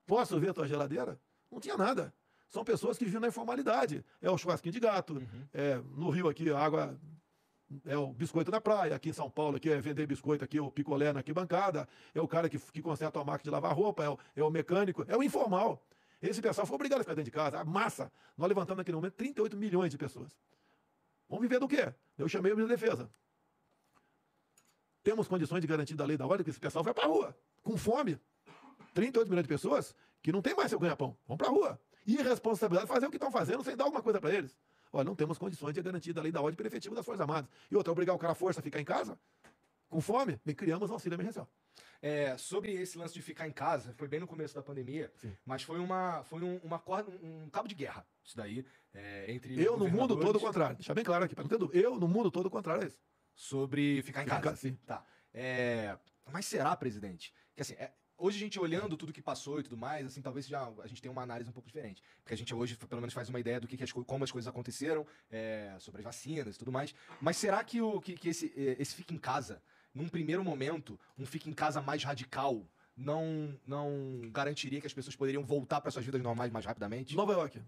Posso ver a tua geladeira? Não tinha nada. São pessoas que vivem na informalidade. É o churrasquinho de gato, no Rio aqui a água é o biscoito na praia, aqui em São Paulo aqui é vender biscoito aqui, o picolé na arquibancada, é o cara que conserta a máquina de lavar roupa, é o mecânico, é o informal. Esse pessoal foi obrigado a ficar dentro de casa, a massa. Nós levantamos naquele momento 38 milhões de pessoas. Vamos viver do quê? Eu chamei o ministro da Defesa. Temos condições de garantir da lei da ordem que esse pessoal vai para a rua, com fome. 38 milhões de pessoas que não tem mais seu ganha-pão. Vão para a rua. Irresponsabilidade fazer o que estão fazendo sem dar alguma coisa para eles. Olha, não temos condições de garantir da lei da ordem pelo efetivo das Forças Armadas. E outra, obrigar o cara à força a ficar em casa, com fome, bem, criamos o auxílio emergencial. Sobre esse lance de ficar em casa, foi bem no começo da pandemia, Sim. mas foi um cabo de guerra, isso daí, entre eu no mundo todo o contrário. Deixa bem claro aqui, para não ter dúvida. Eu no mundo todo o contrário é isso. Sobre ficar em casa. Sim. Tá. Mas será, presidente, que assim, hoje a gente olhando tudo que passou e tudo mais, assim, talvez a gente tenha uma análise um pouco diferente. Porque a gente hoje, pelo menos, faz uma ideia do como as coisas aconteceram, sobre as vacinas e tudo mais. Mas será que esse fica em casa, num primeiro momento, um fica em casa mais radical, não garantiria que as pessoas poderiam voltar para suas vidas normais mais rapidamente? Nova York.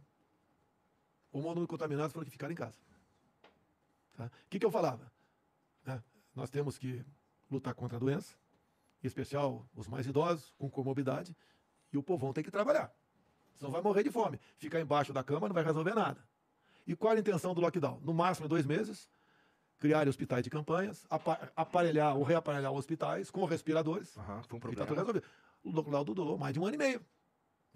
O mundo contaminado falou que ficaram em casa. Tá? O que eu falava? Nós temos que lutar contra a doença, em especial os mais idosos, com comorbidade, e o povão tem que trabalhar. Senão vai morrer de fome. Ficar embaixo da cama não vai resolver nada. E qual a intenção do lockdown? No máximo 2 meses, criar hospitais de campanhas, aparelhar ou reaparelhar hospitais com respiradores. Foi um problema. E tá tudo resolvido. O lockdown durou mais de 1 ano e meio.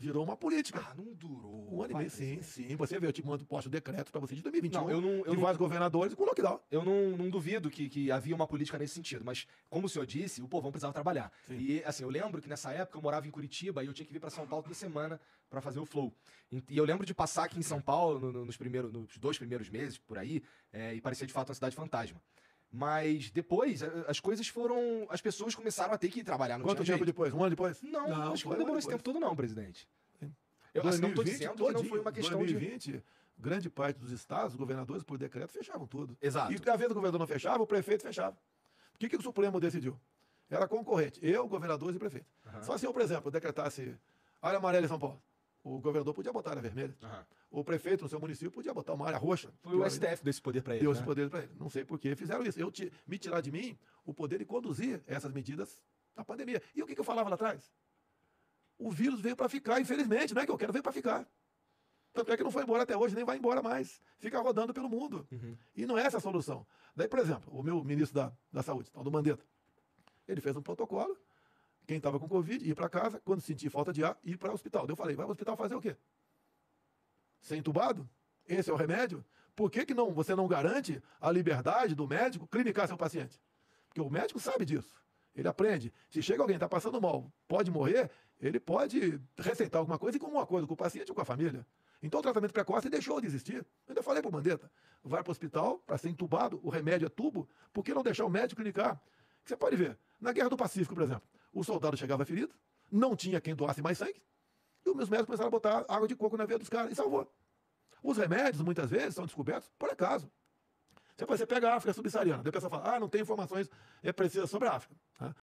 Virou uma política. Não durou. 1 ano e meio, sim. Você vê, eu te mando posto decretos para você de 2021. Não, de vários governadores com lockdown. Eu não duvido que havia uma política nesse sentido, mas, como o senhor disse, o povão precisava trabalhar. Sim. E, assim, eu lembro que nessa época eu morava em Curitiba e eu tinha que vir para São Paulo toda semana para fazer o Flow. E eu lembro de passar aqui em São Paulo nos 2 primeiros meses, por aí, e parecia de fato uma cidade fantasma. Mas depois, as coisas foram... As pessoas começaram a ter que ir trabalhar no Quanto tempo depois? 1 ano depois? Não, acho que não demorou esse tempo todo não, presidente. Eu 2020, não estou dizendo que não foi uma questão 2020, grande parte dos estados, os governadores, por decreto, fechavam tudo. Exato. E a vez do governador não fechava, o prefeito fechava. O que o Supremo decidiu? Era concorrente. Eu, governadores e prefeito. Só se eu, por exemplo, decretasse área amarela em São Paulo. O governador podia botar área vermelha. O prefeito no seu município podia botar uma área roxa. Foi o STF deu esse poder para ele. Deu esse poder para ele. Não sei por que fizeram isso. Me tirar de mim o poder de conduzir essas medidas da pandemia. E o que eu falava lá atrás? O vírus veio para ficar, infelizmente. Não é que eu quero, veio para ficar. Tanto é que não foi embora até hoje, nem vai embora mais. Fica rodando pelo mundo. E não é essa a solução. Daí, por exemplo, o meu ministro da Saúde, tal do Mandetta, ele fez um protocolo. Quem estava com Covid, ir para casa, quando sentir falta de ar, ir para o hospital. Daí eu falei, vai para o hospital fazer o quê? Ser entubado? Esse é o remédio? Por que não, você não garante a liberdade do médico clinicar seu paciente? Porque o médico sabe disso. Ele aprende. Se chega alguém, está passando mal, pode morrer, ele pode receitar alguma coisa e com um acordo com o paciente ou com a família. Então o tratamento precoce deixou de existir. Eu ainda falei para o Mandetta, vai para o hospital para ser entubado, o remédio é tubo, por que não deixar o médico clinicar? Você pode ver, na Guerra do Pacífico, por exemplo, o soldado chegava ferido, não tinha quem doasse mais sangue, e os meus médicos começaram a botar água de coco na veia dos caras e salvou. Os remédios, muitas vezes, são descobertos por acaso. Você pega a África subsaariana, daí a pessoa fala, não tem informações precisas sobre a África.